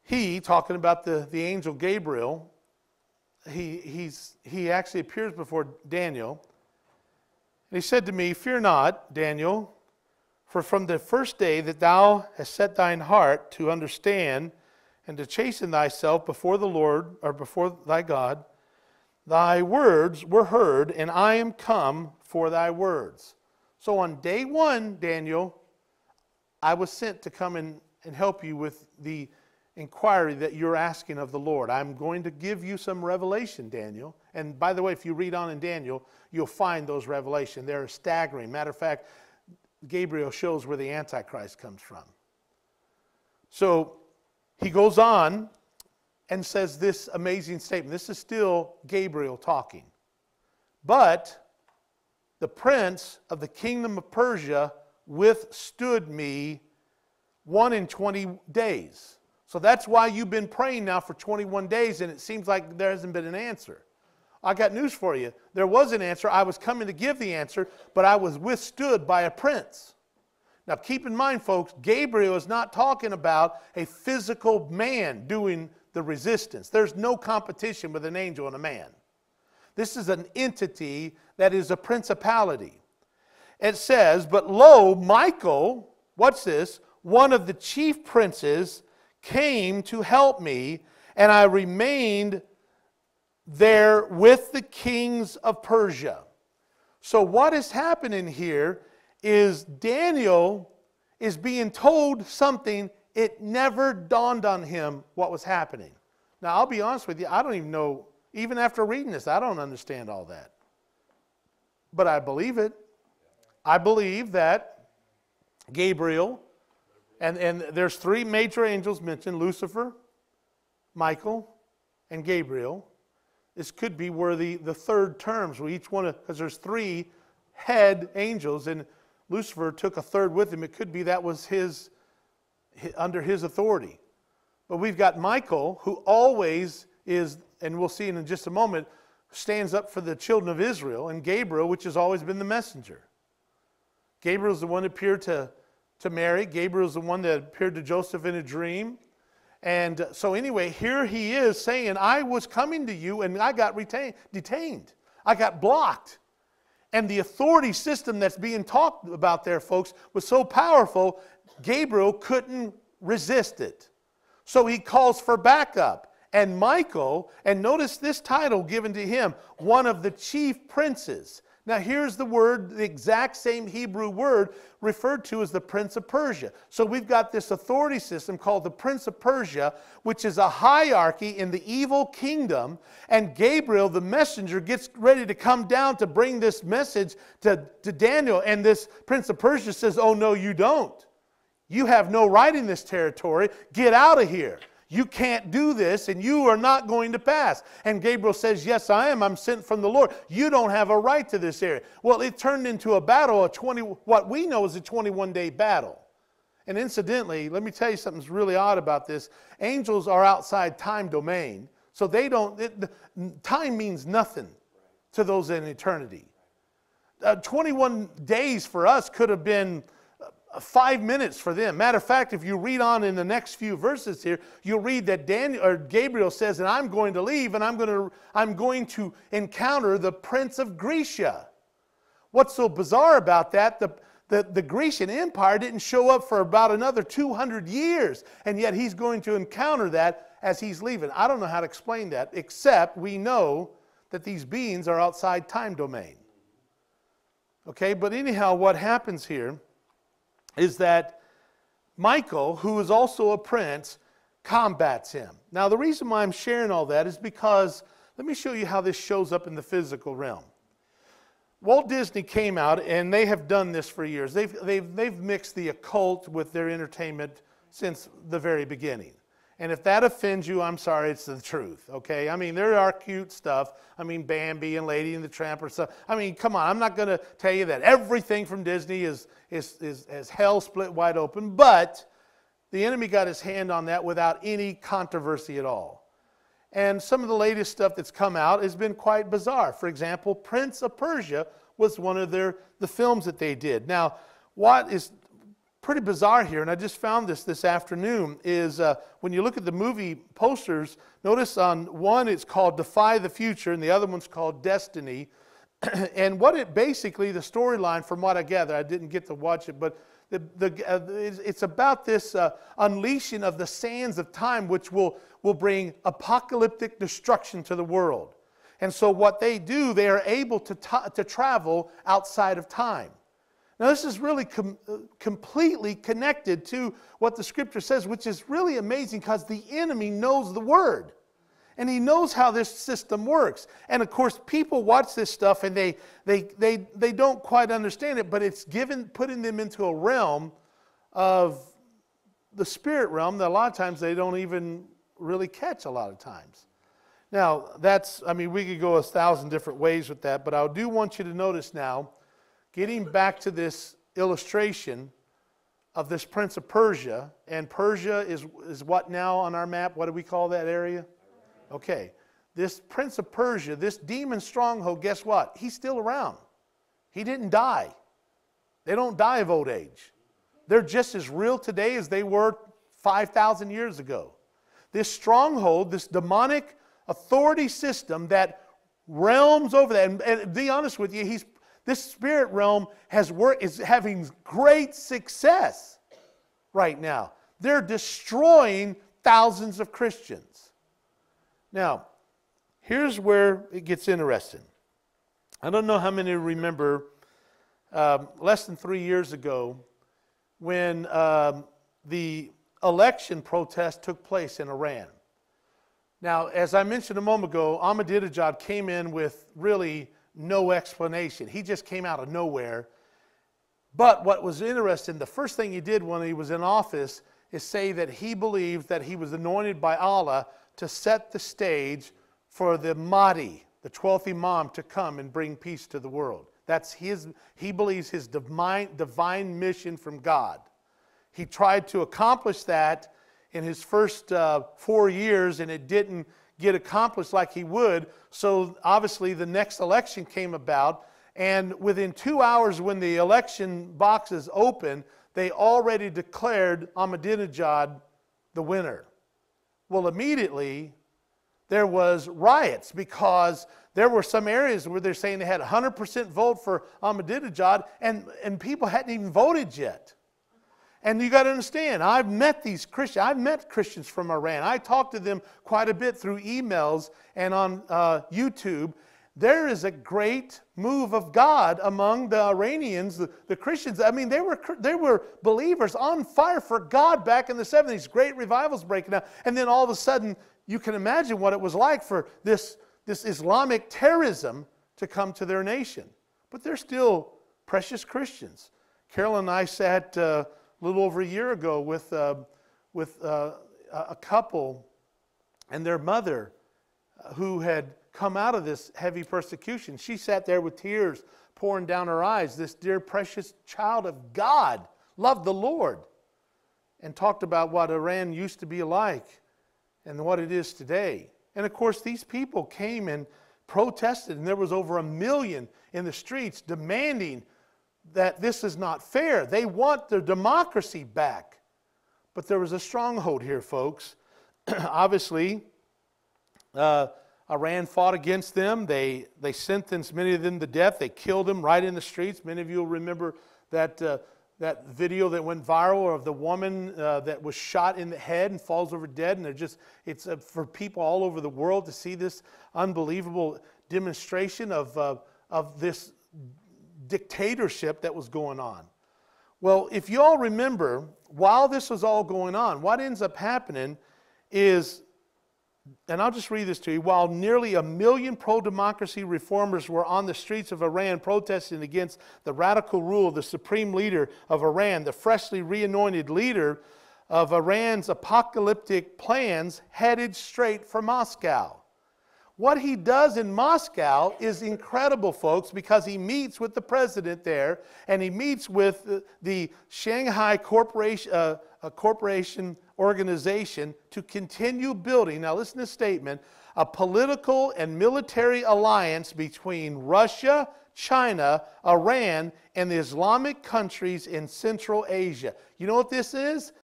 he, talking about the angel Gabriel, he actually appears before Daniel. And he said to me, "Fear not, Daniel, for from the first day that thou hast set thine heart to understand and to chasten thyself before the Lord, or before thy God, thy words were heard, and I am come for thy words." So on day one, Daniel, I was sent to come and help you with the inquiry that you're asking of the Lord. I'm going to give you some revelation, Daniel. And by the way, if you read on in Daniel, you'll find those revelations. They're staggering. Matter of fact, Gabriel shows where the Antichrist comes from. So he goes on and says this amazing statement. This is still Gabriel talking. "But the prince of the kingdom of Persia withstood me 21 days. So that's why you've been praying now for 21 days, and it seems like there hasn't been an answer. I got news for you. There was an answer. I was coming to give the answer, but I was withstood by a prince. Now keep in mind, folks, Gabriel is not talking about a physical man doing the resistance. There's no competition with an angel and a man. This is an entity that is a principality. It says, "But lo, Michael," what's this? "One of the chief princes came to help me, and I remained there with the kings of Persia." So what is happening here is Daniel is being told something. It never dawned on him what was happening. Now, I'll be honest with you, I don't even know, even after reading this, I don't understand all that. But I believe it. I believe that Gabriel, and there's three major angels mentioned, Lucifer, Michael, and Gabriel. This could be where the third terms, where each one, because there's three head angels, and Lucifer took a third with him. It could be that was under his authority. But we've got Michael, who always is, and we'll see in just a moment, stands up for the children of Israel, and Gabriel, which has always been the messenger. Gabriel is the one that appeared to Mary. Gabriel is the one that appeared to Joseph in a dream. And so anyway, here he is saying, "I was coming to you and I got detained. I got blocked." And the authority system that's being talked about there, folks, was so powerful, Gabriel couldn't resist it. So he calls for backup. And Michael, and notice this title given to him, one of the chief princes. Now here's the word, the exact same Hebrew word referred to as the Prince of Persia. So we've got this authority system called the Prince of Persia, which is a hierarchy in the evil kingdom. And Gabriel, the messenger, gets ready to come down to bring this message to Daniel. And this Prince of Persia says, "Oh no, you don't. You have no right in this territory. Get out of here. You can't do this, and you are not going to pass." And Gabriel says, "Yes, I am. I'm sent from the Lord. You don't have a right to this area." Well, it turned into a battle, what we know is a 21-day battle. And incidentally, let me tell you something's really odd about this. Angels are outside time domain, so they don't. Time means nothing to those in eternity. 21 days for us could have been 5 minutes for them. Matter of fact, if you read on in the next few verses here, you'll read that Gabriel says, "And I'm going to leave, and I'm going to encounter the Prince of Grecia." What's so bizarre about that? The Grecian Empire didn't show up for about another 200 years, and yet he's going to encounter that as he's leaving. I don't know how to explain that, except we know that these beings are outside time domain. Okay, but anyhow, what happens here is that Michael, who is also a prince, combats him. Now, the reason why I'm sharing all that is because, let me show you how this shows up in the physical realm. Walt Disney came out, and they have done this for years. They've mixed the occult with their entertainment since the very beginning. And if that offends you, I'm sorry, it's the truth, okay? I mean, there are cute stuff. I mean, Bambi and Lady and the Tramp or stuff. I mean, come on, I'm not going to tell you that everything from Disney is hell split wide open, but the enemy got his hand on that without any controversy at all. And some of the latest stuff that's come out has been quite bizarre. For example, Prince of Persia was one of the films that they did. Now, pretty bizarre here, and I just found this afternoon, is when you look at the movie posters, notice on one it's called Defy the Future, and the other one's called Destiny. And what it basically, the storyline from what I gather, I didn't get to watch it, but it's about this unleashing of the sands of time, which will bring apocalyptic destruction to the world. And so what they do, they are able to travel outside of time. Now this is really completely connected to what the Scripture says, which is really amazing because the enemy knows the Word. And he knows how this system works. And of course, people watch this stuff and they don't quite understand it, but it's putting them into a realm of the spirit realm that a lot of times they don't even really catch a lot of times. Now, we could go 1,000 different ways with that, but I do want you to notice now, getting back to this illustration of this prince of Persia, and Persia is what now on our map? What do we call that area? Okay, this prince of Persia, this demon stronghold, guess what? He's still around. He didn't die. They don't die of old age. They're just as real today as they were 5,000 years ago. This stronghold, this demonic authority system that realms over that, and to be honest with you, this spirit realm is having great success right now. They're destroying thousands of Christians. Now, here's where it gets interesting. I don't know how many remember less than 3 years ago when the election protest took place in Iran. Now, as I mentioned a moment ago, Ahmadinejad came in with really no explanation. He just came out of nowhere. But what was interesting, the first thing he did when he was in office is say that he believed that he was anointed by Allah to set the stage for the Mahdi, the 12th Imam, to come and bring peace to the world. That's he believes his divine mission from God. He tried to accomplish that in his first 4 years, and it didn't get accomplished like he would. So obviously the next election came about, and within 2 hours when the election boxes opened, they already declared Ahmadinejad the winner. Well, immediately there was riots because there were some areas where they're saying they had 100% vote for Ahmadinejad, and people hadn't even voted yet. And you got to understand, I've met these Christians. I've met Christians from Iran. I talked to them quite a bit through emails and on YouTube. There is a great move of God among the Iranians, the Christians. I mean, they were believers on fire for God back in the 70s. Great revivals breaking out. And then all of a sudden, you can imagine what it was like for this Islamic terrorism to come to their nation. But they're still precious Christians. Carol and I sat a little over a year ago with a couple and their mother who had come out of this heavy persecution. She sat there with tears pouring down her eyes. This dear precious child of God loved the Lord and talked about what Iran used to be like and what it is today. And of course these people came and protested, and there was over 1 million in the streets demanding that this is not fair. They want their democracy back. But there was a stronghold here, folks. Obviously, Iran fought against them. They sentenced many of them to death. They killed them right in the streets. Many of you will remember that video that went viral of the woman that was shot in the head and falls over dead. And it's for people all over the world to see this unbelievable demonstration of this dictatorship that was going on. Well, if you all remember, while this was all going on, what ends up happening is, and I'll just read this to you, while nearly 1 million pro-democracy reformers were on the streets of Iran protesting against the radical rule of the supreme leader of Iran, the freshly re-anointed leader of Iran's apocalyptic plans headed straight for Moscow. What he does in Moscow is incredible, folks, because he meets with the president there, and he meets with the Shanghai Corporation organization to continue building, now listen to this statement, a political and military alliance between Russia, China, Iran, and the Islamic countries in Central Asia. You know what this is?